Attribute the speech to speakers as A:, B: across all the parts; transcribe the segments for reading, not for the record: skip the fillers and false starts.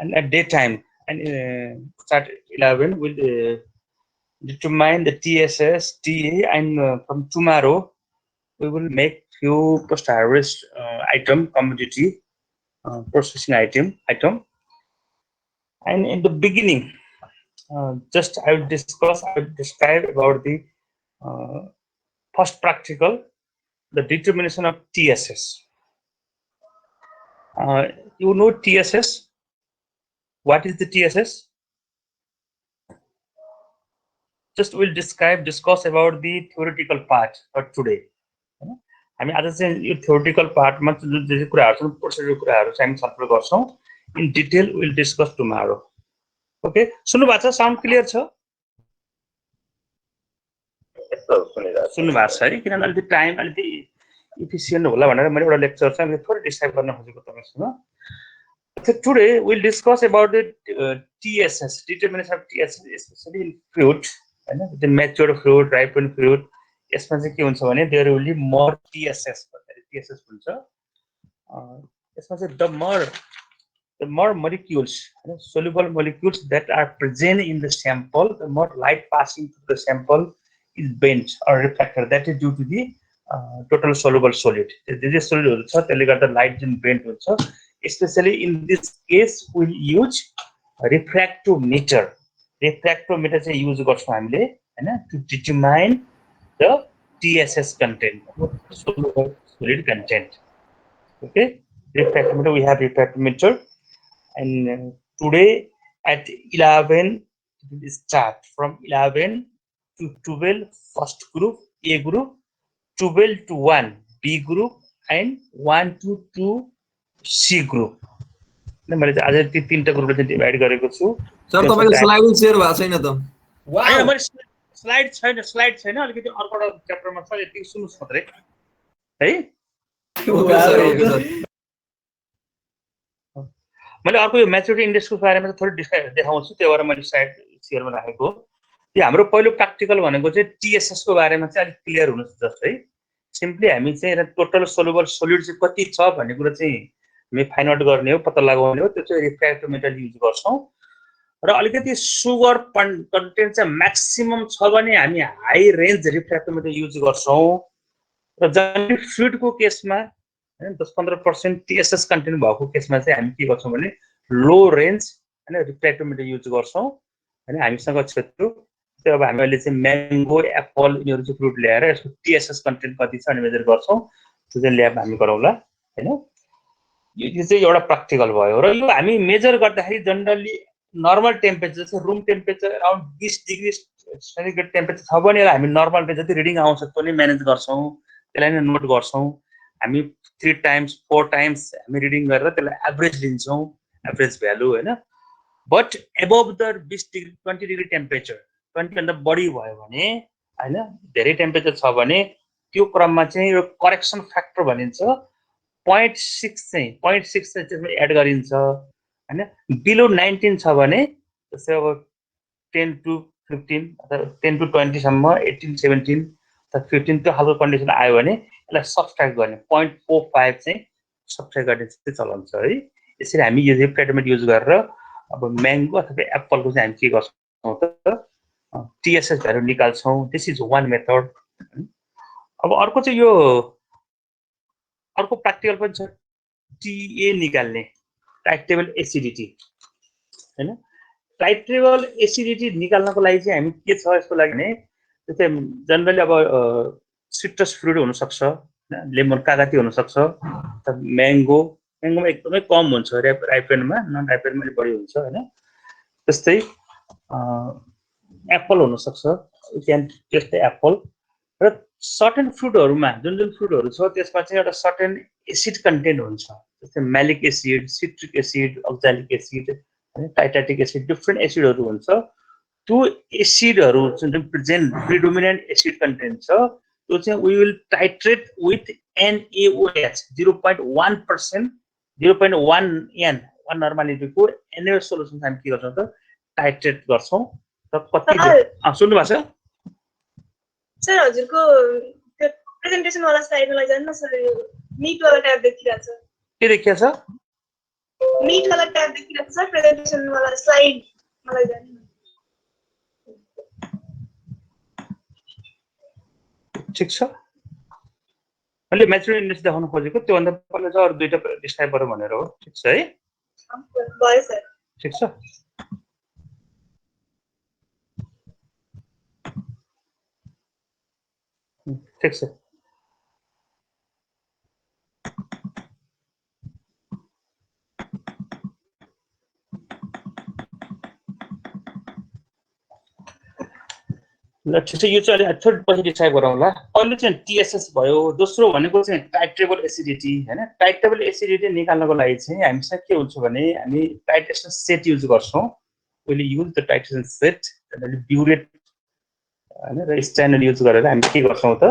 A: and at daytime, and start 11 will determine the TSS, TA, and from tomorrow we will make few post-harvest item, commodity processing item. And in the beginning, just I will describe about the uh, first practical, the determination of TSS. You know TSS? What is the TSS? Just we'll discuss about the theoretical part for today. हामी आज चाहिँ यो theoretical part मा जुन जे कुराहरु छन् processor कुराहरु चाहिँ हामी छलफल गर्छौं. In detail we'll discuss tomorrow. Okay, सुन्नु भएको छ? साउन्ड क्लियर छ? सुन्नु भएको छ है? किनभने अलिकति टाइम अलिकति इफिसिएन्ट होला भनेर मैले एउटा लेक्चर चाहिँ थोरै डिस्क्राइब गर्न खोजेको तपाईहरुसँग. So today we'll discuss about the TSS, determination of TSS, especially in fruit, the matured fruit, ripened fruit. यसमा चाहिँ के हुन्छ भने there will be more TSS. TSS हुन्छ. यसमा चाहिँ the more molecules, soluble molecules that are present in the sample, the more light passing through the sample is bent or refracted. That is due to the total soluble solid. This solid हुन्छ त्यसले गर्दा light जुन bent हुन्छ. Especially in this case, we'll use refractometer. Refractometer चाहिँ use गर्छौं हामीले हैन to determine the TSS content, soluble solid content. Okay, refractometer, we have refractometer, and today at 11 it will start from 11 to 12 first group A group, 12 to 1 B group, and 1 to 2 C group. मैले चाहिँ आज ती तीनटा ग्रुपले चाहिँ divide गरेको छु.
B: Sir तपाईको slide share भएको छैन त?
A: हैन मैले स्लाइड छैन अलिकति अर्को एउटा च्याप्टरमा छ यति सुन्नुस् मात्रै है. मैले अर्को यो म्याच्युरिटी इन्डेक्सको बारेमा थोरै देखाउँछु, त्यो भएर मैले स्लाइड शेयरमा राखेको. यो हाम्रो पहिलो प्र्याक्टिकल भनेको चाहिँ टीएसएस को बारेमा चाहिँ अलिक क्लियर हुनु जस्तो है. सिम्पली हामी चाहिँ टोटल सोलुबल सोलिड चाहिँ कति छ भन्ने कुरा चाहिँ हामी फाइन्ड आउट गर्ने हो, पत्ता लगाउने हो. त्यो चाहिँ रिफ्र्याक्टोमिटर युज गर्छौं. र अलिकति सुगर कन्टेन्ट चाहिँ म्याक्सिमम छ भने हामी हाई रेन्ज रिफ्र्याक्टोमिटर युज गर्छौं. र जनरली फ्रुटको केसमा 10-15% टीएसएस कन्टेन्ट भएको केसमा चाहिँ हामी के गर्छौं भने लो रेन्ज हैन रिफ्र्याक्टोमिटर युज गर्छौं. हैन हामीसँग छ त्यो अब हामी अहिले चाहिँ म्याङ्गो, एप्पल यिनीहरु चाहिँ फ्रुट ल्याएर यसको टीएसएस कन्टेन्ट कति छ अनि मेजर गर्छौं. त्यो चाहिँ ल्याब हामी गरौँला हैन. यो चाहिँ एउटा प्र्याक्टिकल भयो. र यो हामी मेजर गर्दाखेरि जनरली नर्मल टेम्परेचर चाहिँ room temperature around 20 degree centigrade temperature छ भने हामी नर्मल जति रिडिङ आउँछ त्यो नै म्यानेज गर्छौं, त्यसलाई नै नोट गर्छौं. हामी 3 टाइम्स 4 टाइम्स हामी रिडिङ गरेर त्यसलाई एभरेज लिन्छौं, एभरेज भ्यालु हैन. But above the 20 degree 20 degree temperature 20 भन्दा बढी भयो भने हैन धेरै टेम्परेचर छ भने त्यो क्रममा चाहिँ यो करेक्सन फ्याक्टर भनिन्छ 0.6 चाहिँ त्यसमा एड गरिन्छ हैन. बिलो 19 छ भने जस्तै अब 10 to 15 अथवा 10 to 20 सम्म 18 17 अथवा 15 त्यो खालको कन्डिसन आयो भने यसलाई सबट्र्याक्ट गर्ने 0.45 चाहिँ सबट्र्याक्ट गर्ने चाहिँ चलन छ है. यसरी हामी यो रिफ्र्याक्टोमिटर युज गरेर अब म्याङ्गो अथवा एप्पलको चाहिँ हामी के गर्छौं त टीएसएस भ्यालु निकाल्छौं. This is one method. अब अर्को चाहिँ यो अर्को प्र्याक्टिकल पनि छ टीए निकाल्ने, टाइट्रेबल एसिडिटी हैन. टाइट्रेबल एसिडिटी निकाल्नको लागि चाहिँ हामी के छ यसको लागि भने जस्तै जनरली अब सिट्रस फ्रुट हुन सक्छ हैन, लेमन कागती हुन सक्छ, म्याङ्गोमा एकदमै कम हुन्छ, राइपेनमा नन राइपेनमा अलि बढी हुन्छ हैन. त्यस्तै एप्पल हुन सक्छ, त्यस्तै एप्पल. र सर्टेन फ्रुटहरुमा जुन फ्रुटहरु छ त्यसमा चाहिँ एउटा सर्टेन एसिड कन्टेन्ट हुन्छ, जस्तै malic acid, citric acid, oxalic acid हैन, टाइटाटिक एसिड, डिफ्रेन्ट एसिडहरु हुन्छ. त्यो एसिडहरु जुन प्रेजेन्ट प्रिडोमिनेन्ट एसिड कन्टेन्ट छ त्यो चाहिँ we will titrate with NaOH 0.1%, 0.1 N 1 नर्मालिटीको NaOH सोलुसन हामी के गर्छौं त टाइट्रेट गर्छौं. र कति सुन्नु भएको छ
C: सर? हजुरको त्यो प्रेजेन्टेसन वाला स्लाइडमा जान्न सर, यो नीट वाला ट्याब देखिरहेछ.
A: के देखिया छ?
C: मिट वाला ट्याब देखिरहेको छ प्रेजेन्टेसन वाला स्लाइड मलाई जाने
A: ठिक छ मैले म्याच्युरिटी इन्डेक्स देखाउन खोजेको त्योभन्दा पहिला चाहिँ अरू दुईटा डिस्क्राइब गरौँ भनेर हो ठिक छ है
C: भयो सर
A: ठिक छ ठिक छ ल ठिक छ यो चाहिँ अलि थोरै पछि डिस्क्राइब गरौँला पहिलो चाहिँ टीएसएस भयो दोस्रो भनेको चाहिँ टाइट्रेबल एसिडिटी हैन टाइट्रेबल एसिडिटी निकाल्नको लागि चाहिँ हामीसँग के हुन्छ भने हामी टाइट्रेसन सेट युज गर्छौं we'll use the titration set and burette हैन र स्ट्यान्डर्ड युज गरेर हामी के गर्छौं त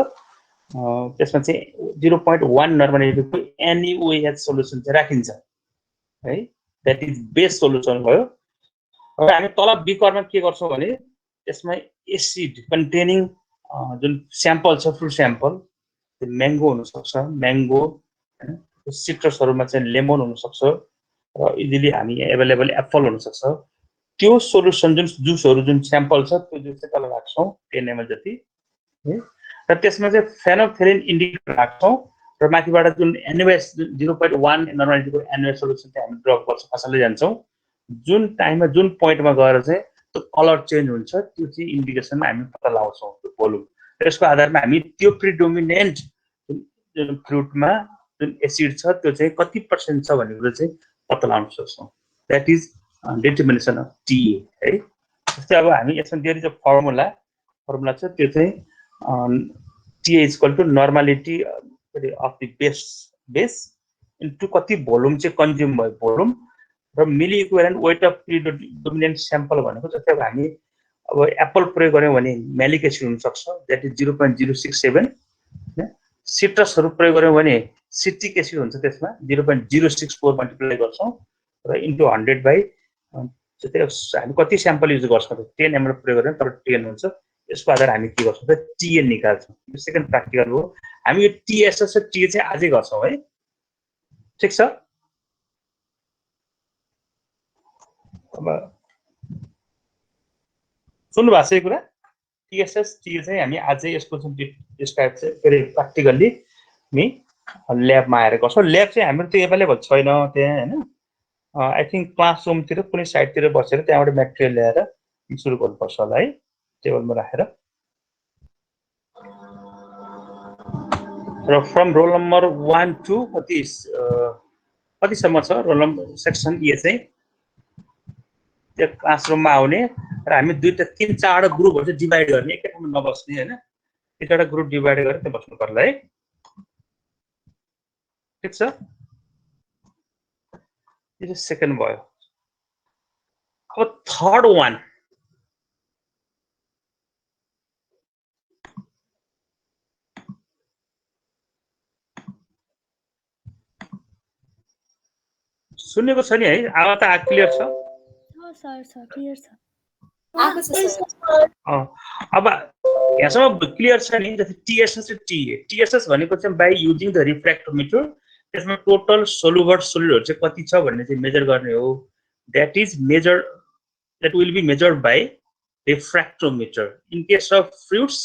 A: त्यसमा चाहिँ 0.1 नर्मलिटीको NaOH सोलुसन चाहिँ राखिन्छ है दैट इज बेस सोलुसन भयो र हामी तल बिकरमा के गर्छौं भने त्यसमा एसिड कन्टेनिङ जुन स्याम्पल छ फ्रुट स्याम्पल त्यो म्याङ्गो हुन सक्छ म्याङ्गो हैन सिट्रसहरुमा चाहिँ लेमन हुन सक्छ र इजिली हामी अवेलेबल एप्पल हुन सक्छ त्यो सोलुसन जुन जुसहरु जुन स्याम्पल छ त्यो जुस चाहिँ तल राख्छौं 10 ml जति र त्यसमा चाहिँ फेनोल्फथालीन इन्डिकेटर राख्छौं र माथिबाट जुन NaOH 0.1 नर्मलिटीको NaOH सोलुसन चाहिँ हामी ड्रप गर्छौं कसैले जान्छौं जुन टाइममा जुन पोइन्टमा गएर चाहिँ त्यो कलर चेन्ज हुन्छ त्यो चाहिँ इन्डिकेसन हामी पत्ता लगाउँछौं त्यो भोल्युम त्यसको आधारमा हामी त्यो प्रिडोमिनेन्ट जुन फ्रुटमा जुन एसिड छ त्यो चाहिँ कति % छ भन्ने कुरा चाहिँ पत्ता लगाउन सक्छौं that is determination of TA है जस्तै अब हामी यसमा दिएर चाहिँ फर्मुला छ त्यो चाहिँ TA = normality of the base into कति भोल्युम चाहिँ कन्ज्युम भयो भोल्युम र milliequivalent weight of predominant sample भनेको जस्तै अब हामी अब एप्पल प्रयोग गर्यौं भने म्यालिक एसिड हुन सक्छ दैट इज 0.067 हैन सिट्रसहरु प्रयोग गर्यौं भने सिट्रिक एसिड हुन्छ त्यसमा 0.064 मल्टिप्लाई गर्छौं र इन्टु 100 बाइ जस्तै हामी कति स्याम्पल युज गर्छौं 10 ml प्रयोग गर्यौं तर 10 हुन्छ यसको आधार हामी के गर्छौं त TA निकाल्छौं यो सेकेन्ड प्र्याक्टिकल हो हामी यो TSS र TA चाहिँ आजै गर्छौं है ठीक छ अब सुन्नु भएको छ यो कुरा TSS TA चाहिँ हामी आजै यसको चाहिँ डिस्क्राइब चाहिँ फेरि प्र्याक्टिकल्ली हामी ल्याबमा आएर गर्छौं ल्याब चाहिँ हाम्रो त्यो अवेलेबल छैन त्यहाँ हैन आई थिंक क्लासरुमतिर कुनै साइडतिर बसेर त्यहाँबाट मटेरियल ल्याएर सुरु गर्नुपर्छ होला है टेबलमा राखेर र फ्रम रोल नम्बर 1 to कतिसम्म छ रोल नम्बर सेक्सन ए चाहिँ त्यो क्लासरुममा आउने र हामी दुईटा तीन चारवटा ग्रुपहरु चाहिँ डिभाइड गर्ने एकै ठाउँमा नबस्ने हैन एकवटा ग्रुप डिभाइड गरेर त्यहाँ बस्नु पर्ला है ठीक छ यो सेकेन्ड भयो अब थर्ड वान सुनेको छ नि है आवाज त क्लियर छ
D: सर क्लियर छ
A: अब यहाँसम्म क्लियर छ नि जस्तै TSS र TSS भनेको चाहिँ बाइ युजिङ द रिफ्र्याक्टोमिटर त्यसमा टोटल सोलुबल सोलिडहरु चाहिँ कति छ भन्ने चाहिँ मेजर गर्ने हो that will be measured by refractometer in case of fruits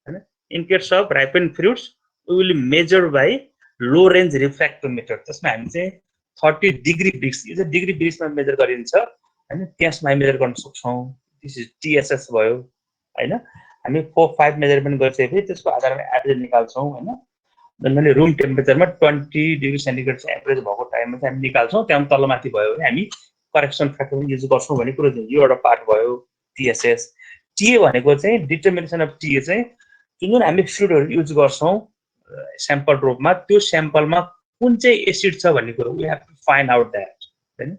A: हैन in case of ripen fruits we will measure by low range refractometer त्यसमा हामी चाहिँ 30 डिग्री ब्रिक्स यो चाहिँ डिग्री ब्रिक्समा मेजर गरिन्छ हैन त्यसमा मेजर गर्न सक्छौं दिस इज TSS भयो हैन हामी 4-5 मेजरमेन्ट गरिसकेपछि त्यसको आधारमा एभरेज निकाल्छौं हैन जनरली रुम टेम्परेचरमा 20 डिग्री सेन्टिग्रेड चाहिँ एभरेज भएको टाइममा चाहिँ हामी निकाल्छौं त्यहाँ तलमाथि भयो भने हामी करेक्सन फ्याक्टर युज गर्छौं भन्ने कुरा चाहिँ यो एउटा पार्ट भयो TSS TA भनेको चाहिँ डिटर्मिनेसन अफ TA चाहिँ जुन हामी फ्रुटहरु युज गर्छौं स्याम्पल रूपमा त्यो स्याम्पलमा कुन चाहिँ एसिड छ भन्ने कुरा we have to find out that हैन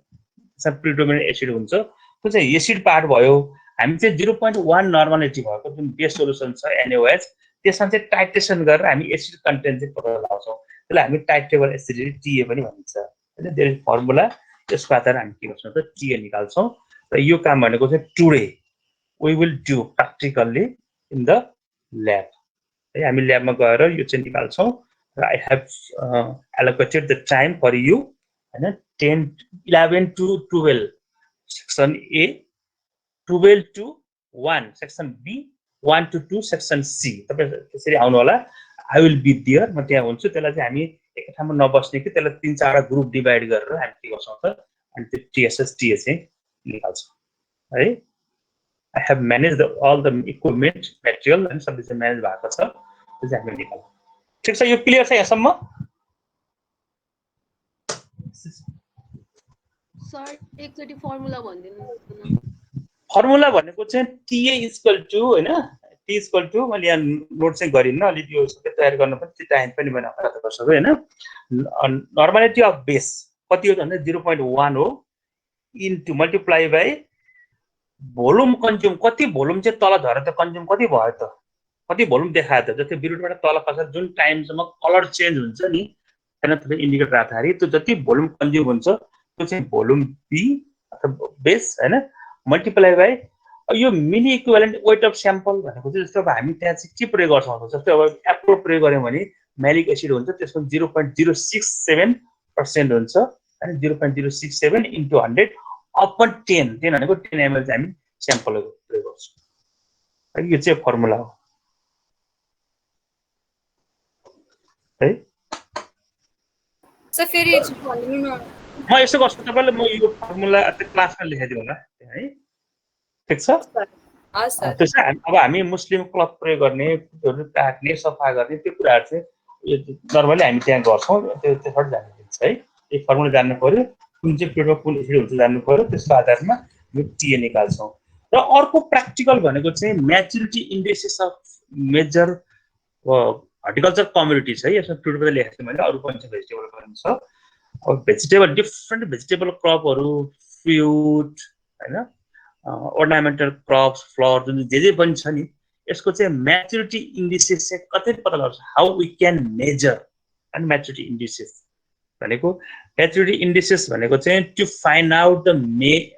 A: सब प्रिडोमिनेन्ट एसिड हुन्छ त्यो चाहिँ एसिड पार्ट भयो हामी चाहिँ 0.1 नर्मलिटी भएको जुन बेस सोलुसन छ NaOH त्यसमा चाहिँ टाइट्रेसन गरेर हामी एसिड कन्टेन्ट चाहिँ पत्ता लगाउँछौं त्यसलाई हामी टाइट्रेबल एसिडिटी TA पनि भनिन्छ हैन देयर इज फर्मुला त्यसको आधारमा हामी के गर्छौं त TA निकाल्छौं र यो काम भनेको चाहिँ today we will do practically in the lab है हामी ल्याबमा गएर यो चाहिँ निकाल्छौं I have allocated the time for you and 10, 11 to 12 section A, 12 to 1 section B, 1 to 2 section C. तपाईं त्यसरी आउनु होला. I will be there. म त्यहाँ हुन्छु. त्यसलाई चाहिँ हामी एक ठाउँमा नबस्ने कि त्यसलाई 3-4 ग्रुप डिभाइड गरेर हामी के गर्छौं त अनि त्यो TSS TA चाहिँ निकाल्छौं है. I have managed all the equipment, material and सबै चाहिँ म्यानेज भएको छ. त्यो चाहिँ हामी निकाल्छौं. ठीक छ, यो क्लियर छ यहाँसम्म?
E: सर एकचोटी फर्मुला भनिदिनु न.
A: फर्मुला भनेको चाहिँ TA इक्वल टु हैन, T इक्वल टु मैले यहाँ नोट चाहिँ गरिन्न, अलि यो सबै तयार गर्न पनि टाइम पनि बनाउनु पर्छ कसैको हैन. नर्मालिटी अफ बेस कति हो भन्दा 0.1 हो into multiply by volume consume. कति भोल्युम चाहिँ तल झरेर त कन्ज्युम कति भयो त, कति भोल्युम देखायो त. जस्तै बिरुवाबाट तल खसेर जुन टाइमसम्म कलर चेन्ज हुन्छ नि हैन, त्यो इन्डिकेटर राख्दाखेरि त्यो जति भोल्युम कन्ज्युम हुन्छ त्यो चाहिँ भोल्युम बी अथवा बेस हैन मल्टिप्लाई बाइ यो mini equivalent weight of sample भनेको चाहिँ जस्तो अब हामी त्यहाँ चाहिँ के प्रयोग गर्छौँ. जस्तै अब एप्रो प्रयोग गर्यौँ भने म्यालिक एसिड हुन्छ, त्यसको 0.067% हुन्छ हैन. 0.067 इन्टु 100 अपन 10 भनेको 10 ml चाहिँ हामी स्याम्पलको प्रयोग गर्छौँ. यो चाहिँ फर्मुला हो है.
E: सर फेरि भनिदिनु न.
A: म यसो गर्छु, तपाईलाई म यो फर्मुला क्लासमा लेखाइदिउँ होला है. ठीक छ. त्यसै अब हामी मुस्लिम क्लब प्रयोग गर्ने, फुटहरू काट्ने, सफा गर्ने त्यो कुराहरू चाहिँ नर्मली हामी त्यहाँ गर्छौँ. त्यो त्यसबाट जान्नु दिन्छ है. एक फर्मुला जान्नु पर्यो, कुन चाहिँ पिरियडमा कुन एसिड हुन्छ जान्नु पर्यो, त्यसको आधारमा यो टिए निकाल्छौँ. र अर्को प्र्याक्टिकल भनेको चाहिँ maturity indexes of major horticulture communities है. यसमा पिरियडमा लेखेको छु मैले, अरू पनि छ भेजिटेबल पनि छ. अब भेजिटेबल डिफ्रेन्ट भेजिटेबल क्रपहरू, फ्रुट हैन, ornamental crops, flowers, जे पनि छ नि, यसको चाहिँ म्याच्युरिटी इन्डिसेस चाहिँ कतै पत्ता लाग्छ. How we can measure and maturity indices भनेको म्याच्युरिटी इन्डिसेस भनेको चाहिँ to find out the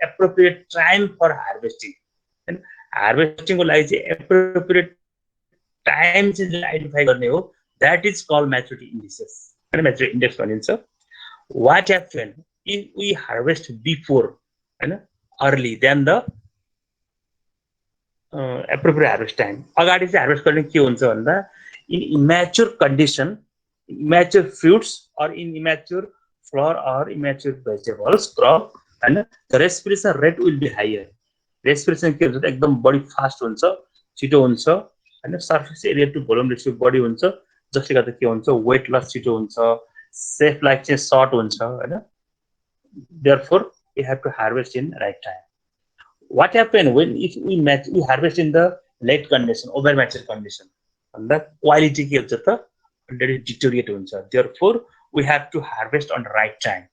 A: appropriate time for harvesting. हैन, हार्भेस्टिङको लागि चाहिँ एप्रोप्रिएट टाइम चाहिँ आइडेन्टिफाई गर्ने हो. That is called maturity indices हैन, म्याच्युरिटी इन्डेक्स भनिन्छ. What happen if we harvest before हैन, early then the appropriate harvest time. अगाडि चाहिँ हार्भेस्ट गर्ने के हुन्छ भन्दा in immature condition, immature fruits or in immature flower or immature vegetables crop हैन, the respiration rate will be higher. Respiration के हुन्छ एकदम बढी फास्ट हुन्छ, छिटो हुन्छ हैन. Surface area to volume ratio बढी हुन्छ, जसले गर्दा के हुन्छ वेट लस छिटो हुन्छ, सेफ लाइफ चाहिँ सर्ट हुन्छ हैन. Therefore we have to harvest in right time. What happens when if we harvest in the late condition, over mature condition, and the quality के हुन्छ त already deteriorate हुन्छ. Therefore we have to harvest on the right time.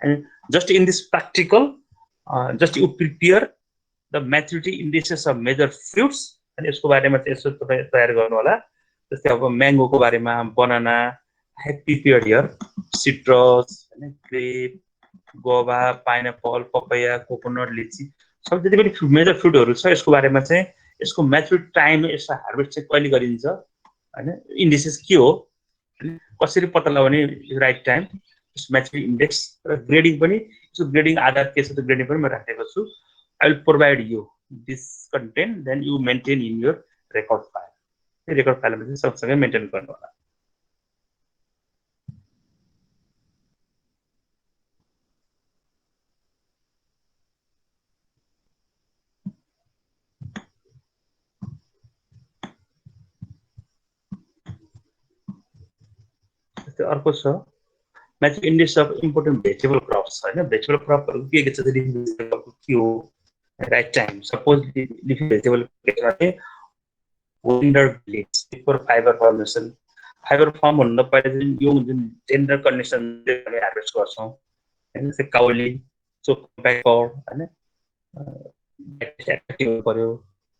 A: And just in this practical, just you prepare the maturity indices of major fruits. and यसको बारेमा चाहिँ यसो तपाई तयार गर्नु होला. जस्तै अब म्याङ्गो को बारेमा, banana, I have prepared here, citrus, grape, Goa, pineapple, papaya, coconut, लिची, सब जति पनि मेजर फ्रुटहरू छ यसको बारेमा चाहिँ यसको म्याच्युरिटी टाइम, यसको हार्भेस्ट चाहिँ कहिले गरिन्छ हैन, इन्डिसेस के हो, कसरी पत्ता लगाउने राइट टाइम, म्याच्युरिटी इन्डेक्स र ग्रेडिङ पनि. यसको ग्रेडिङ आधार के छ त्यो ग्रेडिङ पनि म राखेको छु. I will provide you this content, then you maintain in your record file. Record फाइलमा चाहिँ सँगसँगै मेन्टेन गर्नु होला. अर्को छ maturity index of important vegetable crops हैन. भेजिटेबल क्रपहरु के छ त के हो right time. Suppose leafy vegetable चाहिँ winter blitz before fiber formation. Fiber form हुन पहिले चाहिँ यो जुन टेन्डर कन्डिसन हामीले हार्भेस्ट गर्छौं हैन, चाहिँ काउली, चोक कम्प्याक्ट हैन, एक्टिभ पर्यो,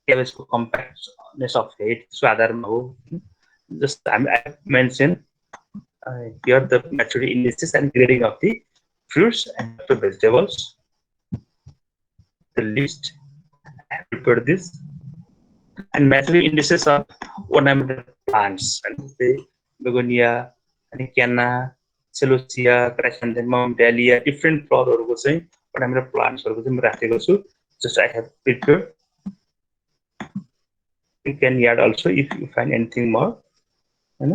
A: क्याबेजको कम्प्याक्टनेस अफ हेड सो आधारमा हो. जस्ट हामी mention here the maturity indices and grading of the fruits and the vegetables. The list I have prepared this, and maturity indices of ornamental plants and the begonia and canna, celosia, chrysanthemum, dahlia, different फ्लावरहरूको चाहिँ एउटा मेरो प्लान्ट्सहरूको चाहिँ म राखेको छु. Just I have prepared. You can add also if you find anything more. हैन,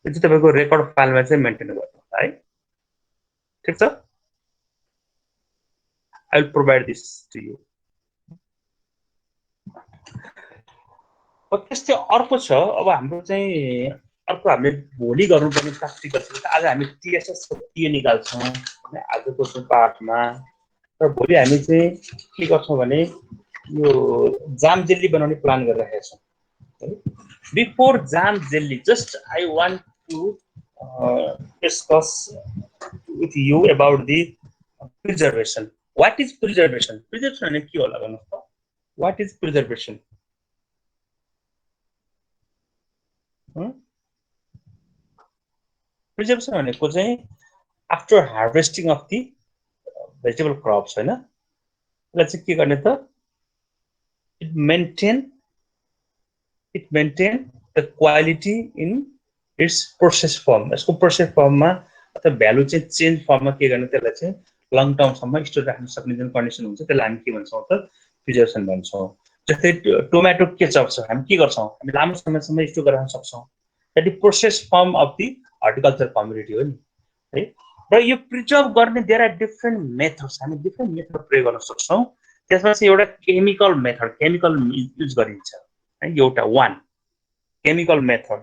A: यो चाहिँ तपाईँको रेकर्ड फाइलमा चाहिँ मेन्टेन गर्नु है. ठिक छ. I will provide this to you. त्यस्तै अर्को छ. अब हाम्रो चाहिँ अर्को हामीले भोलि गर्नुपर्ने प्र्याक्टिकल छ. आज हामी टिएसएस के निकाल्छौँ आजको चाहिँ पाठमा. र भोलि हामी चाहिँ के गर्छौँ भने यो जाम जेल्ली बनाउने प्लान गरिरहेका छौँ. Before jam jelly, just I want to discuss with you about the preservation. What is preservation? Preservation भने के होला भन्नुहोस् त. What is preservation? Preservation भनेको चाहिँ after harvesting of the vegetable crops हैन. यसलाई चाहिँ के गर्ने त? It maintain the quality in its process form. यसको प्रोसेस फर्ममा अथवा भ्यालु चाहिँ चेन्ज फर्ममा के गर्ने त्यसलाई चाहिँ लङ टर्मसम्म स्टोर राख्न सक्ने जुन कन्डिसन हुन्छ त्यसलाई हामी के भन्छौँ त प्रिजर्भेसन भन्छौँ. जस्तै टोमेटो के छ हामी के गर्छौँ, हामी लामो समयसम्म स्टोर गर्न सक्छौँ. That is process form of the horticulture community हो नि है. र यो प्रिजर्भ गर्ने देयर आर डिफ्रेन्ट मेथड्स. हामी डिफ्रेन्ट मेथड प्रयोग गर्न सक्छौँ. त्यसमा चाहिँ एउटा केमिकल मेथड, केमिकल युज गरिन्छ है. एउटा वान केमिकल मेथड.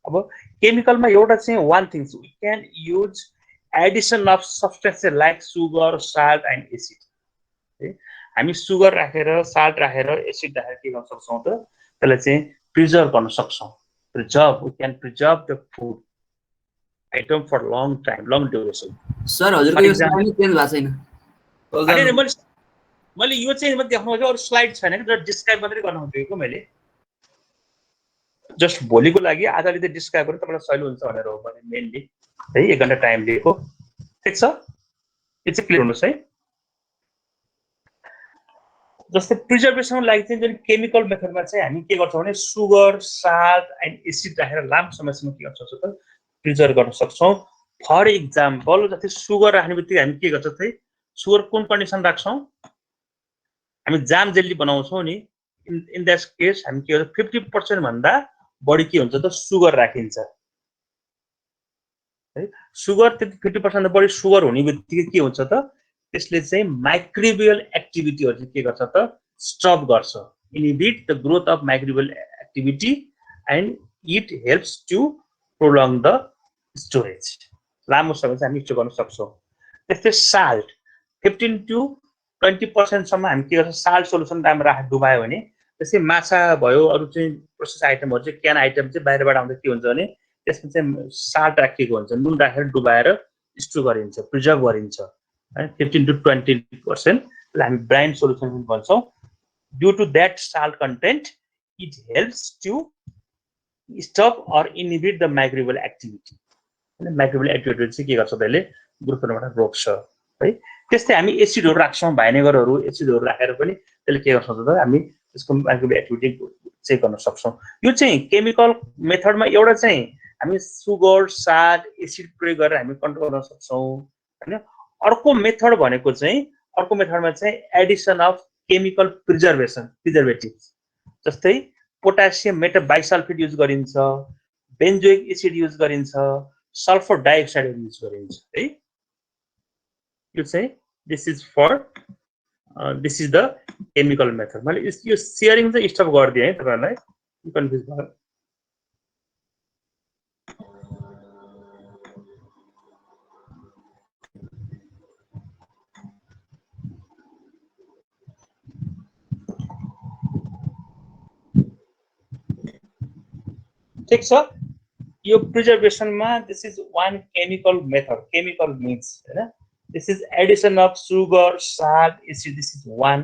A: अब केमिकलमा एउटा चाहिँ one thing we can use addition of substances like sugar, salt and acid. हामी सुगर राखेर, साल्ट राखेर, एसिड राखेर के गर्न सक्छौँ त त्यसलाई चाहिँ प्रिजर्भ गर्न सक्छौँ. Preserve, we can preserve the food item for long time, long duration.
B: Sir हजुरको यो स्लाइड चेन्ज भएको छैन.
A: अनि मैले यो चाहिँ म देखाउनु अरू स्लाइड छैन कि, डिस्क्राइब मात्रै गर्न खोजेको मैले. जस्ट भोलिको लागि आज अलिकति डिस्क्राइब गरेर तपाईँलाई सहिलो हुन्छ भनेर हो भने मेनली है 1 घन्टा टाइम लिएको. ठिक छ, यो चाहिँ क्लियर हुनुहोस् है. जस्तै प्रिजर्भेसनको लागि चाहिँ जुन केमिकल मेथडमा चाहिँ हामी के गर्छौँ भने सुगर, साल्ट एन्ड एसिड राखेर लामो समयसम्म के गर्न सक्छौँ त प्रिजर्भ गर्न सक्छौँ. फर इक्जाम्पल जस्तै सुगर राख्ने बित्तिकै हामी के गर्छौँ त सुगर कुन कन्डिसन राख्छौँ, हामी जाम जेल्ली बनाउँछौँ नि. इन द्याट केस हामी के गर्छौँ 50% भन्दा बढी के हुन्छ त सुगर राखिन्छ है. सुगर 50% बढी सुगर हुने बित्तिकै के हुन्छ त त्यसले चाहिँ माइक्रोबियल एक्टिभिटीहरू चाहिँ के गर्छ त स्टप गर्छ. Inhibit the growth of microbial activity and it helps to prolong the storage. लामो समय चाहिँ हामी स्टोर गर्न सक्छौँ. त्यस्तै साल्ट 15 to 20% सम्म हामी के गर्छौँ साल्ट सोल्युसन दाम राखेर डुबायो भने. त्यसै माछा भयो, अरू चाहिँ प्रोसेस आइटमहरू चाहिँ क्यान आइटम चाहिँ बाहिरबाट आउँदा के हुन्छ भने त्यसमा चाहिँ साल्ट राखिएको हुन्छ, नुन राखेर डुबाएर स्टोर गरिन्छ, प्रिजर्भ गरिन्छ है. 15 to 20% हामी ब्राइन सोल्युसन भन्छौँ. Due to that salt content it helps to stop or inhibit the microbial activity. Microbial activity चाहिँ के गर्छ त्यसले ग्रोथबाट रोक्छ है. त्यस्तै हामी एसिडहरू राख्छौँ, भाइनेगरहरू एसिडहरू राखेर पनि त्यसले के गर्छ त हामी त्यसको माइक्रोबियल एक्टिभिटी चेक गर्न सक्छौँ. यो चाहिँ केमिकल मेथडमा एउटा चाहिँ हामी सुगर, साल्ट, एसिड प्रयोग गरेर हामी कन्ट्रोल गर्न सक्छौँ होइन. अर्को मेथड भनेको चाहिँ अर्को मेथडमा चाहिँ एडिसन अफ केमिकल प्रिजर्भेटिभ्स. जस्तै पोटासियम मेटाबाइसल्फेट युज गरिन्छ, बेन्जोइक एसिड युज गरिन्छ, सल्फर डाइअक्साइड युज गरिन्छ है. यो चाहिँ this is the chemical method. मैले यो सेयरिङ चाहिँ स्टप गरिदिएँ है तपाईँहरूलाई कन्फ्युज भयो. ठिक छ. यो प्रिजर्भेसनमा this is one chemical method. Chemical means हैन, this is addition of sugar, salt, acid. This is one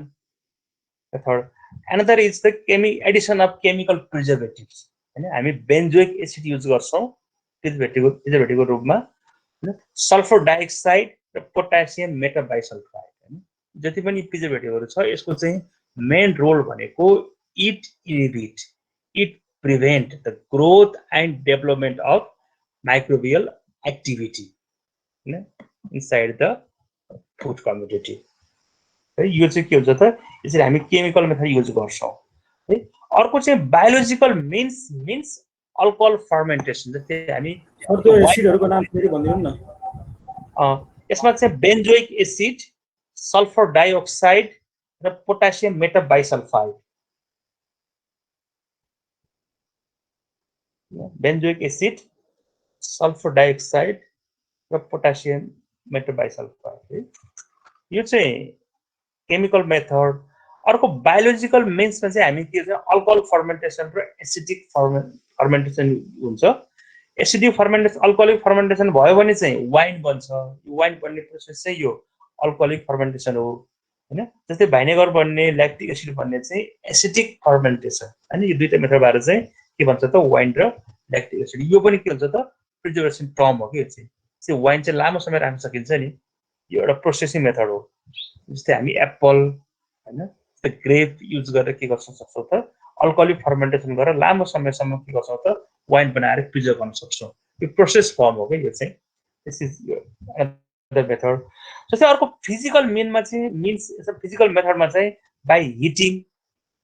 A: method. Another is the addition of chemical preservatives. हामी बेन्जोइक एसिड युज गर्छौँ प्रिजर्भेटिभको रूपमा. सल्फर डाइअक्साइड र पोटासियम मेटाबाइसल्फाइड. जति पनि प्रिजर्भेटिभहरू छ यसको चाहिँ मेन रोल भनेको it prevent the growth and development of microbial activity हैन इनसाइड द फुड कम्युनिटी है। यो चाहिँ के हुन्छ त यसरी हामी केमिकल मेथड युज गर्छौं है। अर्को चाहिँ बायोलोजिकल मिन्स अल्कोहल फर्मेन्टेसन जस्तै हामी
F: त्यो एसिडहरुको नाम फेरि भनिदिनु न।
A: यसमा चाहिँ बेन्जोइक एसिड सल्फर डाइअक्साइड र potassium metabisulphite benzoic acid sulphur dioxide र पोटासियम मेटाबाइसल्फाइड है। यो चाहिँ केमिकल मेथड। अर्को बायोलोजिकल मिन्समा चाहिँ हामी के छ अल्कोहल फर्मेन्टेसन र एसिडिक फर्मेन्टेसन हुन्छ। एसिडिक फर्मेन्टेसन अल्कोहलिक फर्मेन्टेसन भयो भने चाहिँ वाइन बन्छ। वाइन बन्ने प्रोसेस चाहिँ यो अल्कोहलिक फर्मेन्टेसन हो हैन। जस्तै भाइनेगर बन्ने ल्याक्टिक एसिड बन्ने चाहिँ एसिडिक फर्मेन्टेसन हैन। यो दुईटा मेथडबाट चाहिँ के भन्छ त वाइन र ल्याक्टिक एसिड। यो पनि के हुन्छ त प्रिजर्भेसन टर्म हो कि चाहिँ वाइन चाहिँ लामो समय राख्न सकिन्छ नि। यो एउटा प्रोसेसिङ मेथड हो। जस्तै हामी एप्पल हैन ग्रेप युज गरेर के गर्न सक्छौं त अल्कोहलिक फर्मेन्टेसन गरेर लामो समयसम्म के गर्छौं त वाइन बनाएर प्रिजर्भ गर्न सक्छौं। यो प्रोसेस फर्म हो कि यो चाहिँ दिस इज अदर मेथड। जस्तै अर्को फिजिकल मेनमा चाहिँ मिन्स फिजिकल मेथडमा चाहिँ बाइ हिटिङ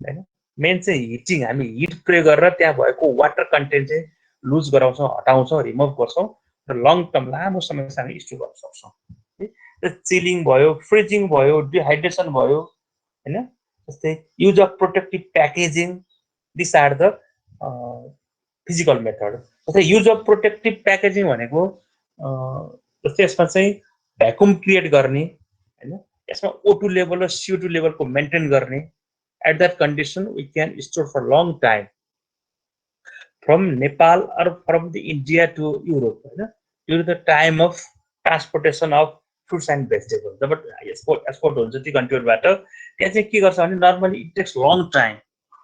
A: हैन। मेन चाहिँ हिटिङ हामी हिट प्रयोग गरेर त्यहाँ भएको वाटर कन्टेन्ट चाहिँ लुज गराउँछौं हटाउँछौं रिमुभ गर्छौं र लङ टर्म लामो समयसम्म हामी स्टोर गर्न सक्छौं। चिलिङ भयो फ्रिजिङ भयो डिहाइड्रेसन भयो हैन। जस्तै use of protective packaging this are the physical method. जस्तै युज अफ प्रोटेक्टिभ प्याकेजिङ भनेको जस्तै यसमा चाहिँ भ्याकुम क्रिएट गर्ने हैन। यसमा O2 लेभल र CO2 लेभलको मेन्टेन गर्ने। At that condition we can store for long time from Nepal or from the India to Europe हैन। during the time of transportation of fruits and vegetables जब export हुन्छ ती कन्ट्रीबाट त्यहाँ चाहिँ के गर्छ भने normally it takes long time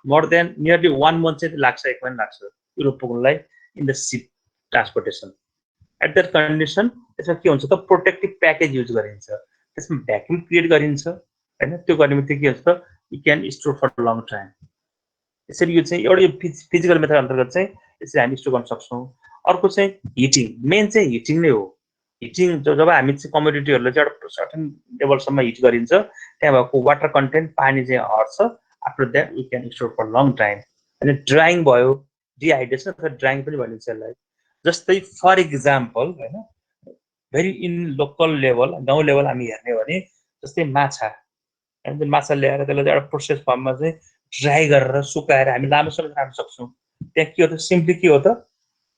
A: more than nearly 1 month चाहिँ लाग्छ 1 महिना लाग्छ युरोप पुग्नलाई in the ship transportation. At that condition त्यसमा के हुन्छ त प्रोटेक्टिभ प्याकेज युज गरिन्छ। त्यसमा भ्याक्युम क्रिएट गरिन्छ हैन। त्यो गर्ने बित्तिकै के हुन्छ त you can store for long time. यसरी यो चाहिँ एउटा फिजिकल मेथड अन्तर्गत चाहिँ यसरी हामी स्टोर गर्न सक्छौं। अर्को चाहिँ हिटिङ मेन चाहिँ हिटिङ नै हो। हिटिङ जब हामी चाहिँ कमोडिटीहरुले चाहिँ एउटा सर्टेन लेभलसम्म हिट गरिन्छ त्यहाँ भएको वाटर कन्टेन्ट पानी चाहिँ हट्छ। After that we can store for long time. अनि ड्राइङ भयो डिहाइड्रेसन अथवा ड्राइङ पनि भनिन्छ यसलाई। जस्तै फर एक्जाम्पल हैन भेरी इन लोकल लेभल गाउँ लेभल हामी हेर्ने हो भने जस्तै माछा हैन माछा ल्याएर त्यसलाई एउटा प्रोसेस फर्ममा चाहिँ ड्राई गरेर सुकाएर हामी लामो समय राख्न सक्छौं। त्यहाँ के हो त सिम्पली के हो त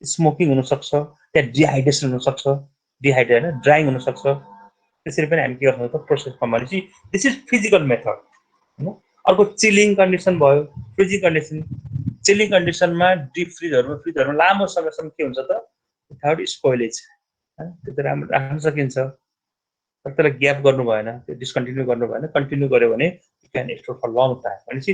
A: स्मोकिङ हुन सक्छ त्यहाँ डिहाइड्रेसन हुन सक्छ डिहाइड्रेट हैन ड्राइङ हुन सक्छ। त्यसरी पनि हामी के गर्छौं त प्रोसेस फर्ममा चाहिँ दिस इज फिजिकल मेथड हैन। अर्को चिलिङ कन्डिसन भयो फ्रिजिङ कन्डिसन। चिलिङ कन्डिसनमा डीप फ्रिजहरुमा लामो समयसम्म के हुन्छ त विदाउट स्पोइलेज हैन त्यो त राम्रो राख्न सकिन्छ। तर त्यसलाई ग्याप गर्नु भएन त्यो डिस्कन्टिन्यू गर्नु भएन कन्टिन्यू गर्यो भने you can store for long time. भनेपछि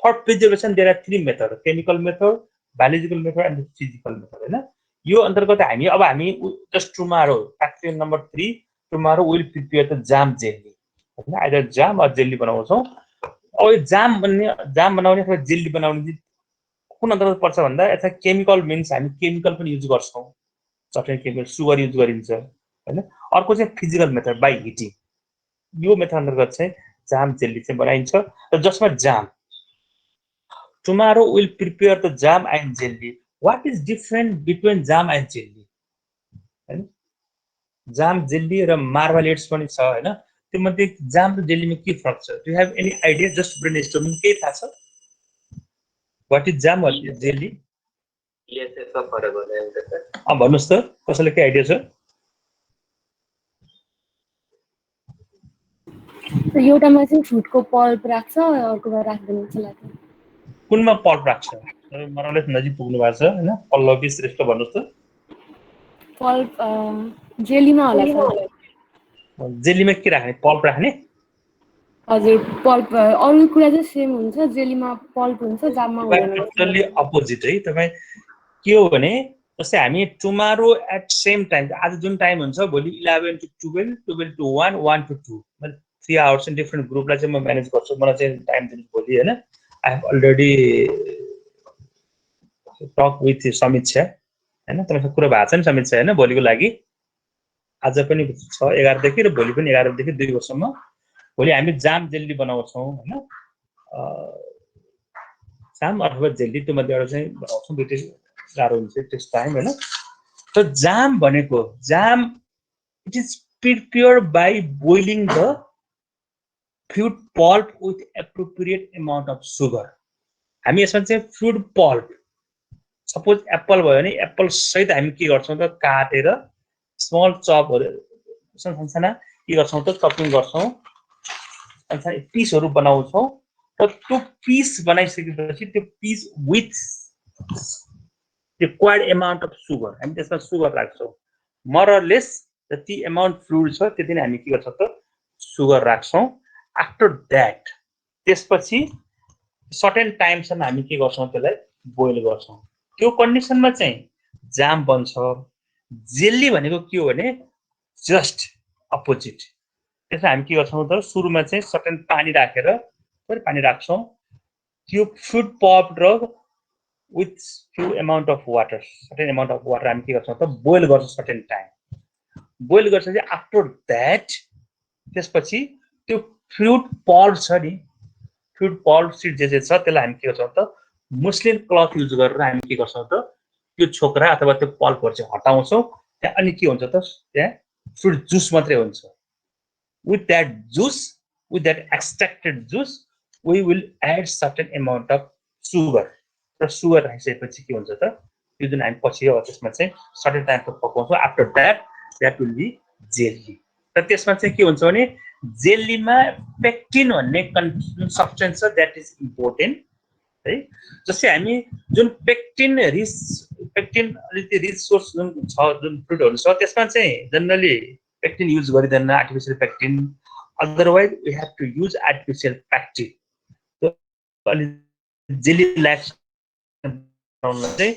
A: for preservation there are 3 method chemical method biological method and physical method हैन। यो अन्तर्गत हामी just tomorrow factor number 3 tomorrow will prepare the jam jelly हैन। आइदर जाम अर जेली बनाउँछौं। अब यो जाम बनाउने अथवा जेली बनाउने चाहिँ कुन अन्तर्गत पर्छ भन्दा यता केमिकल मिन्स हामी केमिकल पनि युज गर्छौं। सर्टेन केमिकल सुगर युज गरिन्छ हैन। अर्को चाहिँ फिजिकल मेथड बाइ हिटिङ। यो मेथड अन्तर्गत चाहिँ जाम जेली चाहिँ बनाइन्छ र जसमा jam tomorrow will prepare the jam and jelly. What is different between jam and jelly हैन। जाम जेली र मार्मालेड्स पनि छ हैन। त्यो मध्ये जाम र जेलीमा के फरक छ? Do you have any idea? Just brainstorming के थाहा छ? What is jam what is jelly?
G: यस यसमा फरक होला एउटा सर।
A: भन्नुस् त कसैले के आइडिया छ?
D: एउटामा चाहिँ फ्रुटको पल्प राख्छ अर्कोमा राख्दैन जस्तो लाग्छ।
A: कुनमा पल्प राख्छ? मरले नजिक पुग्नु भएको छ हैन। पल्लवी श्रेष्ठ भन्नुस् त।
D: पल्प जेलीमा होला सर।
A: जेलीमा के राख्ने? पल्प राख्ने?
D: हजुर पल्प अरु कुरा चाहिँ सेम हुन्छ जेलीमा पल्प हुन्छ जाममा हुँदैन।
A: टोटली अपोजिट है। तपाई के हो भने जस्तै हामी टुमारो एट सेम टाइम आज जुन टाइम हुन्छ भोलि 11 to 12 12 to 1 1 to 2 मैले 3 आवर्स इन डिफरेंट ग्रुपलाई चाहिँ म म्यानेज गर्छु। मलाई चाहिँ टाइम दिनु भोलि हैन। I have already talk with Samiksha हैन तपाईको कुरा भएको छ नि समीक्षा हैन भोलिको लागि आज पनि 6:11 देखि र भोलि पनि 11 देखि 2 बजेसम्म भोलि हामी जाम जेल्ली बनाउँछौँ हैन जाम अथवा जेल्ली त्यो मध्ये एउटा चाहिँ बनाउँछौँ दुईटै गाह्रो हुन्छ टेस्ट टाइम हैन त जाम भनेको jam it is prepared by boiling the fruit pulp with appropriate amount of sugar हामी यसमा चाहिँ फ्रुट पल्प सपोज एप्पल भयो भने एप्पल सहित हामी के गर्छौं त काटेर स्मल चपहरु साना के गर्छौं त चपिङ गर्छौं अनि पिसहरु बनाउँछौं र त्यो पिस बनाइसकेपछि त्यो piece with required amount of sugar हामी त्यसमा सुगर राख्छौं मोरलेस जति अमाउन्ट फ्रुट छ त्यति नै हामी के गर्छौं त सुगर राख्छौं आफ्टर दैट त्यसपछि सर्टेन टाइम सम्म हामी के गर्छौं त्यसलाई बोइल गर्छौं त्यो कन्डिसनमा चाहिँ जाम बन्छ जेल्ली भनेको के हो भने जस्ट अपोजिट त्यसमा हामी के गर्छौं त सुरुमा चाहिँ सर्टेन पानी राखेर थोरै पानी राख्छौं त्यो फ्रुट पल्प र with few amount of water certain amount of water हामी के गर्छौं त बोइल गर्छौं सर्टेन टाइम बोइल गर्छपछि आफ्टर दैट त्यसपछि त्यो फ्रुट पल्प छ नि फ्रुट पल्प सिड जे छ त्यसलाई हामी के गर्छौं त मुस्लिन क्लथ युज गरेर हामी के गर्छौं त त्यो छोक्रा अथवा त्यो पल्पहरु चाहिँ हटाउँछौं त्यहाँ अनि के हुन्छ त त्यहाँ फ्रुट जुस मात्रै हुन्छ with that juice with that extracted juice we will add certain amount of sugar र सुगर राखिसकेपछि के हुन्छ त यो जुन हामी पछि हो त्यसमा चाहिँ सर्टेन टाइमको पकाउँछौं after that will be jelly र त्यसमा चाहिँ के हुन्छ भने जेल्लीमा पेक्टिन भन्ने सब्स्टेन्स छ दैट इज इम्पोर्टेन्ट है जस्तै हामी जुन पेक्टिन अलिकति रिच सोर्स जुन छ जुन फ्रुटहरु छ त्यसमा चाहिँ जनरली पेक्टिन युज गरिदैन artificial pectin otherwise we have to use artificial pectin अलि जेली लाइक चाहिँ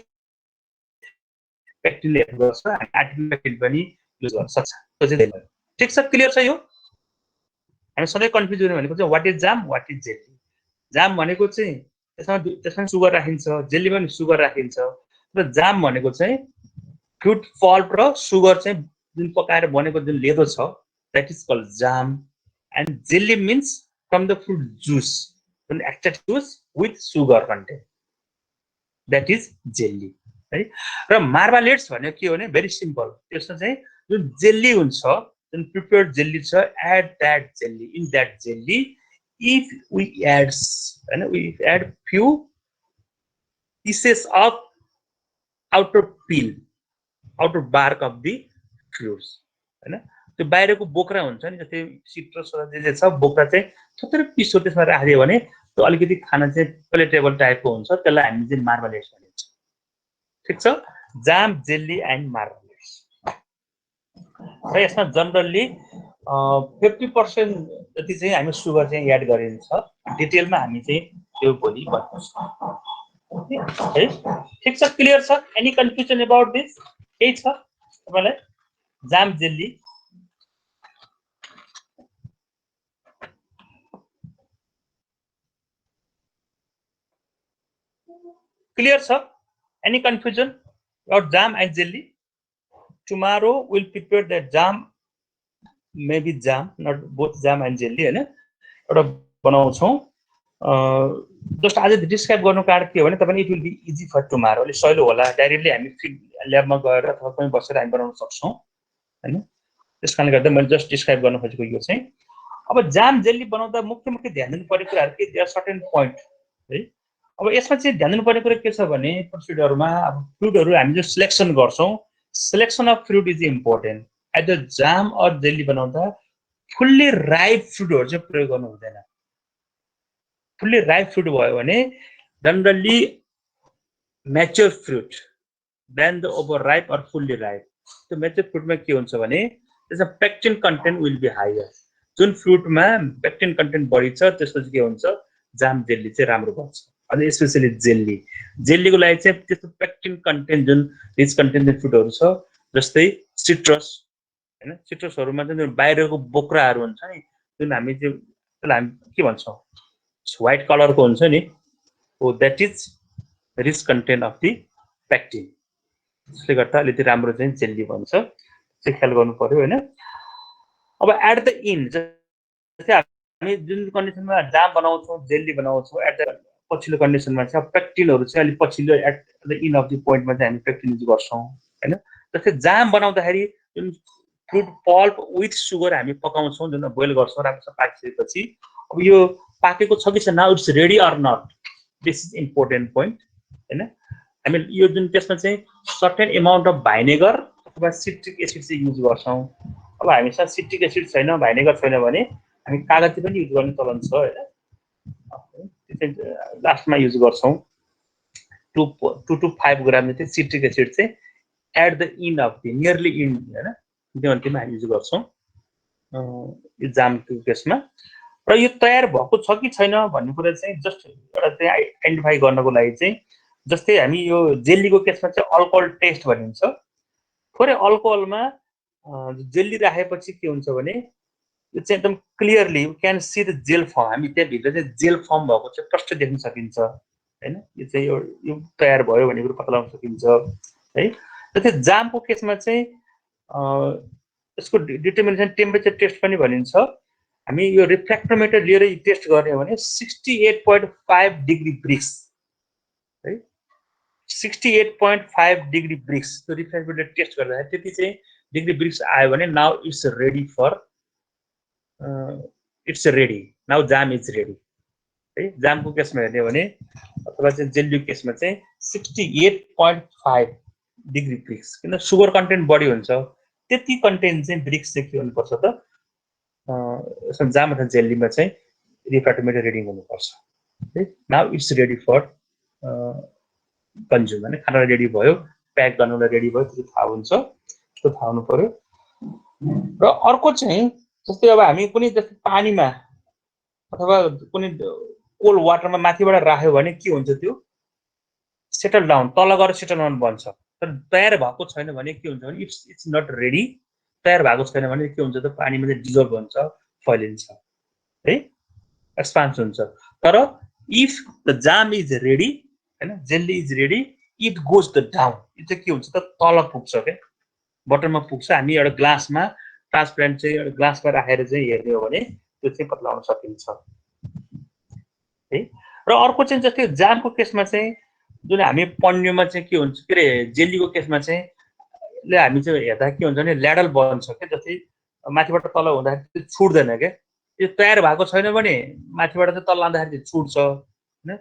A: पेक्टिनले हेल्प गर्छ हामी आर्टिफिशियल पेक्टिन पनि युज गर्न सक्छ त्यो चाहिँ ठीक छ क्लियर छ यो हामी सधैँ कन्फ्युज हुने भनेको चाहिँ what is jam what is jelly jam भनेको चाहिँ त्यसमा सुगर राखिन्छ जेलीमा पनि सुगर राखिन्छ र जाम भनेको चाहिँ फ्रुट पल्प र सुगर चाहिँ जुन पकाएर बनेको जुन लेदो छ that is called jam and jelly means from the fruit juice जुन extract juice with sugar content that is jelly है र मार्मालेड्स भनेको के हो भने भेरी सिम्पल त्यसमा चाहिँ जुन जेली हुन्छ जुन प्रिपेयर्ड जेली छ add that jelly in that jelly if we add few pieces of outer peel outer bark of the fruits हैन त्यो बाहिरको बोक्रा हुन्छ नि जस्तै सिट्रस जे छ बोक्रा चाहिँ थोरै पिसो त्यसमा राखिदियो भने त्यो अलिकति खाना चाहिँ प्लेटेबल टाइपको हुन्छ त्यसलाई हामी चाहिँ मार्मालेड्स भनिन्छ ठीक छ जाम जेली एन्ड मार्मालेड्स र यसमा जनरली 50% जति चाहिँ हामी सुगर चाहिँ एड गरिन्छ डिटेलमा हामी चाहिँ त्यो भोलि बताउँछौँ है ठीक छ क्लियर छ एनी कन्फ्युजन अबाउट दिस के छ तपाईलाई jam jelly clear sir any confusion about jam and jelly tomorrow we'll prepare the jam maybe jam not both jam and jelly हैन एउटा बनाउँछौं जस्ट आज डिस्क्राइब गर्नु कार्ड के हो भने तपाईले it will be easy for tomorrow अलि सजिलो होला डाइरेक्टली हामी फिल्ड ल्याबमा गएर अथवा पनि बसेर हामी बनाउन सक्छौं हैन त्यसकारणले गर्दा मैले जस्ट डिस्क्राइब गर्न खोजेको यो चाहिँ अब जाम जेली बनाउँदा मुख्य ध्यान दिनु पर्ने कुराहरु के देयर सर्टेन पॉइंट है अब यसमा चाहिँ ध्यान दिनु पर्ने कुरा के छ भने प्रोसिडरमा अब फ्रुटहरु हामी जो सिलेक्सन गर्छौं selection of fruit is important at the jam or jelly बनाउँदा फुल्ली राइप फ्रुटहरु चाहिँ प्रयोग गर्नु हुँदैन फुल्ली राइप फ्रुट भयो भने generally mature fruit than the over ripe or fully ripe त्यो म्याच्योर फ्रुटमा के हुन्छ भने त्यसमा pectin content will be higher जुन फ्रुटमा पेक्टिन कन्टेन्ट बढी छ त्यसपछि के हुन्छ जाम जेली चाहिँ राम्रो बन्छ अनि स्पेशली जेलीको लागि चाहिँ त्यस्तो पेक्टिन कन्टेन्ट जुन रिच कन्टेन्ट फ्रुटहरु छ जस्तै सिट्रस हैन सिट्रसहरुमा चाहिँ बाहिरको बोक्राहरु हुन्छ नि जुन हामी चाहिँ त्यसलाई हामी के भन्छौं व्हाइट कलरको हुन्छ नि हो that is rich content of the pectin त्यसले गर्दा अलिकति राम्रो चाहिँ जेल्ली बन्छ, चाहिँ ख्याल गर्नु पर्यो होइन। अब एट द इन जस्तै हामी जुन कन्डिसनमा जाम बनाउँछौँ जेल्ली बनाउँछौँ, एट द पछिल्लो कन्डिसनमा चाहिँ पेक्टिनहरू चाहिँ अलिक पछिल्लो at the end of the पोइन्टमा चाहिँ हामी पेक्टिन युज गर्छौँ होइन। जस्तै जाम बनाउँदाखेरि जुन फ्रुट पल्प विथ सुगर हामी पकाउँछौँ, जुन बोइल गर्छौँ राम्रोसँग पाकिसकेपछि, अब यो पाकेको छ कि छैन, now it's ready or not, this is important point होइन। हामी यो जुन त्यसमा चाहिँ सर्टेन एमाउन्ट अफ भाइनेगर अथवा सिट्रिक एसिड चाहिँ युज गर्छौँ। अब हामीसँग सिट्रिक एसिड छैन, भाइनेगर छैन भने हामी कागती पनि युज गर्ने चलन छ होइन, त्यो चाहिँ लास्टमा युज गर्छौँ। 2 to 5 ग्राम चाहिँ सिट्रिक एसिड चाहिँ at the end of the nearly end होइन, त्यो अन्तिममा हामी युज गर्छौँ यो जामको केसमा। र यो तयार भएको छ कि छैन भन्ने कुरा चाहिँ जस्ट एउटा चाहिँ आइडेन्टिफाई गर्नको लागि चाहिँ, जस्तै हामी यो जेल्लीको केसमा चाहिँ अल्कोहल टेस्ट भनिन्छ। थोरै अल्कोहलमा जेल्ली राखेपछि के हुन्छ भने यो चाहिँ एकदम clearly you can see the gel form, हामी त्यहाँभित्र चाहिँ जेल फर्म भएको चाहिँ प्रष्ट देख्न सकिन्छ होइन। यो चाहिँ यो तयार भयो भन्ने कुरो पत्ता लगाउन सकिन्छ है। जस्तै जामको केसमा चाहिँ यसको डिटर्मिनेसन टेम्परेचर टेस्ट पनि भनिन्छ। हामी यो रिफ्र्याक्टोमिटर लिएर टेस्ट गर्ने हो भने 68.5 डिग्री ब्रिक्स है, 68.5 डिग्री ब्रिक्स त्यो रिफ्र्याक्टोमिटर टेस्ट गर्दाखेरि त्यति चाहिँ डिग्री ब्रिक्स आयो भने now it's ready for it's ready, now jam is ready है। जामको केसमा हेर्ने हो भने अथवा चाहिँ जेल्लीको केसमा चाहिँ 68.5 डिग्री ब्रिक्स, किन सुगर कन्टेन्ट बढी हुन्छ त्यति कन्टेन्ट चाहिँ ब्रिक्स चाहिँ के हुनुपर्छ त जाम अथवा जेल्लीमा चाहिँ रिफ्र्याक्टोमिटर रिडिङ हुनुपर्छ है। Now it's ready for consume होइन, खाना रेडी भयो, प्याक गर्नुलाई रेडी भयो, त्यो थाहा हुन्छ, त्यो थाहा हुनु पर्यो। र अर्को चाहिँ जस्तै अब हामी कुनै जस्तै पानीमा अथवा कुनै कोल्ड वाटरमा माथिबाट राख्यो भने के हुन्छ, त्यो सेटल डाउन तल गएर सेटल डाउन बन्छ। तर तयार भएको छैन भने के हुन्छ भने इट्स नट रेडी, तयार भएको छैन भने के हुन्छ त पानीमा चाहिँ डिजल्भ हुन्छ, फैलिन्छ है, एक्सपान्स हुन्छ। तर if the jam is ready होइन, jelly is ready, it goes the down, यो चाहिँ के हुन्छ त तल पुग्छ क्या, बटरमा पुग्छ। हामी एउटा ग्लासमा ट्रान्सप्यारेन्ट चाहिँ एउटा ग्लासमा राखेर चाहिँ हेर्ने हो भने त्यो चाहिँ पत्ता लगाउन सकिन्छ है। र अर्को चाहिँ जस्तै जामको केसमा चाहिँ जुन हामी पन्युमा चाहिँ के हुन्छ के अरे जेल्लीको केसमा चाहिँ हामी चाहिँ हेर्दा के हुन्छ भने ल्याडल बन्छ क्या, जस्तै माथिबाट तल हुँदाखेरि त्यो छुट्दैन क्या। यो तयार भएको छैन भने माथिबाट चाहिँ तल लाँदाखेरि छुट्छ होइन।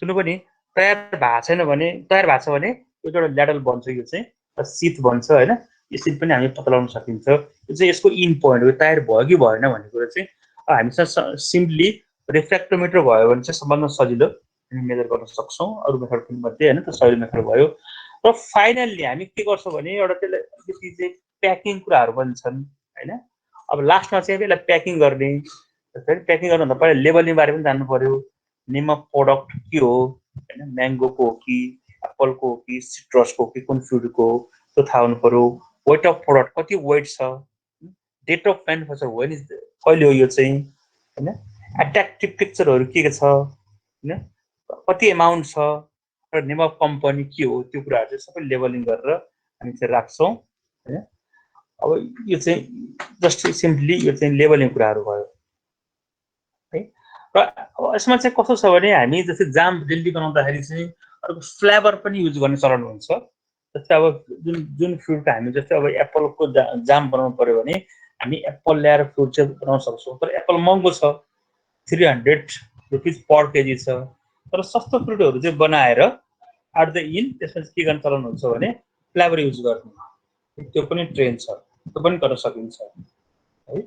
A: सुन्नु पनि तयार भएको छैन भने, तयार भएको छ भने यो एउटा ल्याडल बन्छ, यो चाहिँ शीत बन्छ होइन। यसरी पनि हामी पत्ता लगाउन सकिन्छ। यो चाहिँ यसको इन पोइन्ट हो, तयार भयो कि भएन भन्ने कुरा चाहिँ हामीसँग सिम्पली रिफ्र्याक्टोमिटर भयो भने चाहिँ सबभन्दा सजिलो हामी मेजर गर्न सक्छौँ। अरू मेथड पनि मध्ये होइन, त्यो सजिलो मेथड भयो। र फाइनल्ली हामी के गर्छौँ भने एउटा त्यसलाई अलिकति चाहिँ प्याकिङ कुराहरू पनि छन् होइन। अब लास्टमा चाहिँ यसलाई प्याकिङ गर्ने, प्याकिङ गर्नुभन्दा पहिला लेबलिङ बारे पनि जान्नु पर्यो। नेम अफ प्रोडक्ट के हो होइन, म्याङ्गोको हो कि एप्पलको हो कि सिट्रसको हो कि कुन फ्रुटको हो त्यो थाहा हुनु पर्यो। वेट अफ प्रोडक्ट कति वेट छ, date of manufacture when is कहिले हो यो चाहिँ होइन, एट्र्याक्टिभ पिक्चरहरू के छ होइन, कति एमाउन्ट छ र नेम अफ कम्पनी के हो, त्यो कुराहरू चाहिँ सबै लेबलिङ गरेर हामी चाहिँ राख्छौँ होइन। अब यो चाहिँ जस्ट सिम्पली यो चाहिँ लेबलिङ कुराहरू भयो है। र अब यसमा चाहिँ कस्तो छ भने हामी जस्तै जाम जेल्ली बनाउँदाखेरि चाहिँ अर्को फ्लेभर पनि युज गर्ने चलन हुन्छ। जस्तै अब जुन फ्रुटको हामी जस्तै अब एप्पलको जाम बनाउनु पर्यो भने हामी एप्पल ल्याएर फ्रुट चाहिँ बनाउन सक्छौँ। तर एप्पल महँगो छ, 300 रुपिज पर केजी छ। तर सस्तो फ्रुटहरू चाहिँ बनाएर एट द इन त्यसमा के गर्ने चलन हुन्छ भने फ्लेभर युज गर्ने, त्यो पनि ट्रेन्ड छ, त्यो पनि गर्न सकिन्छ है।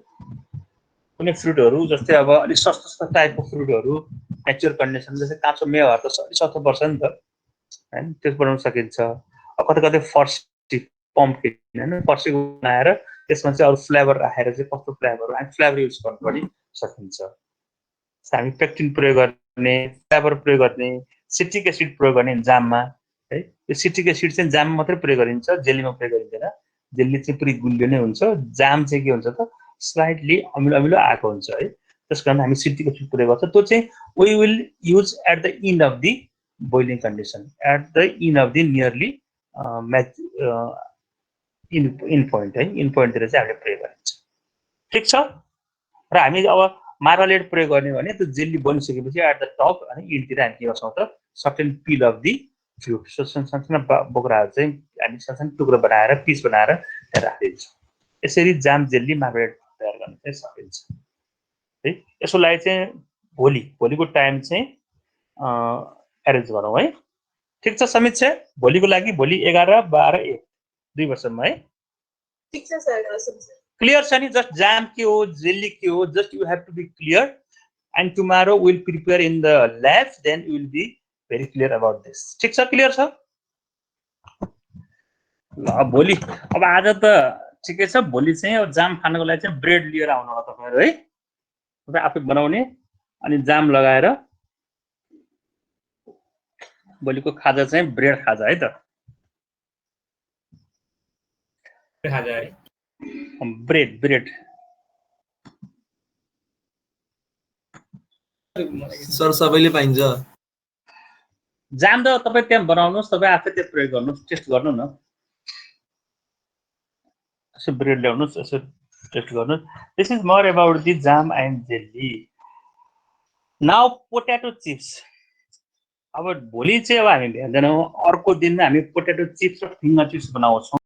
A: कुनै फ्रुटहरू जस्तै अब अलिक सस्तो टाइपको फ्रुटहरू नेचुरल कन्डिसन जस्तै काँचो मेवाहरू त अलिक सस्तो पर्छ नि त होइन, त्यो बनाउन सकिन्छ। कतै कतै फर्सी पम्पकिन होइन, फर्सीको बनाएर त्यसमा चाहिँ अरू फ्लेभर राखेर चाहिँ कस्तो फ्लेभर हामी फ्लेभर युज गर्नु पनि सकिन्छ। हामी पेक्टिन प्रयोग गर्ने, फ्लेभर प्रयोग गर्ने, सिट्रिक एसिड प्रयोग गर्ने जाममा है। यो सिट्रिक एसिड चाहिँ जाममा मात्रै प्रयोग गरिन्छ, जेल्लीमा प्रयोग गरिँदैन। जेल्ली चाहिँ पुरै गुलियो नै हुन्छ, जाम चाहिँ के हुन्छ त स्लाइटली अमिलो अमिलो आएको हुन्छ है। त्यस कारण हामी सिट्रिक एसिड प्रयोग गर्छ। त्यो चाहिँ we will use at the end of the boiling condition, at the end of the nearly end point है, इन पोइन्टतिर चाहिँ हामीले प्रयोग गरिन्छ। ठिक छ, र हामी अब मार्मालेड प्रयोग गर्ने भने त्यो जेली बनिसकेपछि एट द टप अनि इन्डतिर हामी के गर्छौँ त certain pill of the fruit, सानसानो बोक्राहरू चाहिँ हामी सानसानो टुक्रो बनाएर पिस बनाएर त्यहाँ राखिदिन्छौँ। यसरी जाम जेली मार्मालेड तयार गर्न चाहिँ सकिन्छ है। यसको लागि चाहिँ भोलिको टाइम चाहिँ एरेन्ज गरौँ है। ठिक छ समीक्षा, भोलिको लागि भोलि 11, 12, 1 2 वर्षमा है।
C: ठिक छ सर।
A: क्लियर छ नि? जस्ट जाम के हो, जेली के हो, just you have to be clear and tomorrow will prepare in the lab, then you will be very clear about this. ठिक छ, क्लियर छ? ल भोलि अब आज त ठिकै छ, भोलि चाहिँ अब जाम खानको लागि चाहिँ ब्रेड लिएर आउनु होला तपाईँहरू है। तपाईँ आफै बनाउने अनि जाम लगाएर भोलिको खाजा चाहिँ ब्रेड खाजा है त।
F: खाजा है,
A: ब्रेड
H: सर सबैले पाइन्छ।
A: जाम त तपाईँ त्यहाँ बनाउनुहोस्, तपाईँ आफै त्यहाँ प्रयोग गर्नुहोस्, टेस्ट गर्नु न। यसो ब्रेड ल्याउनुहोस्, यसो टेस्ट गर्नुहोस्। This is more about the jam and jelly. Now potato chips. अब भोलि चाहिँ अब हामी भेट्दैनौँ, अर्को दिन हामी पोट्याटो चिप्स र फिङ्गर चिप्स बनाउँछौँ।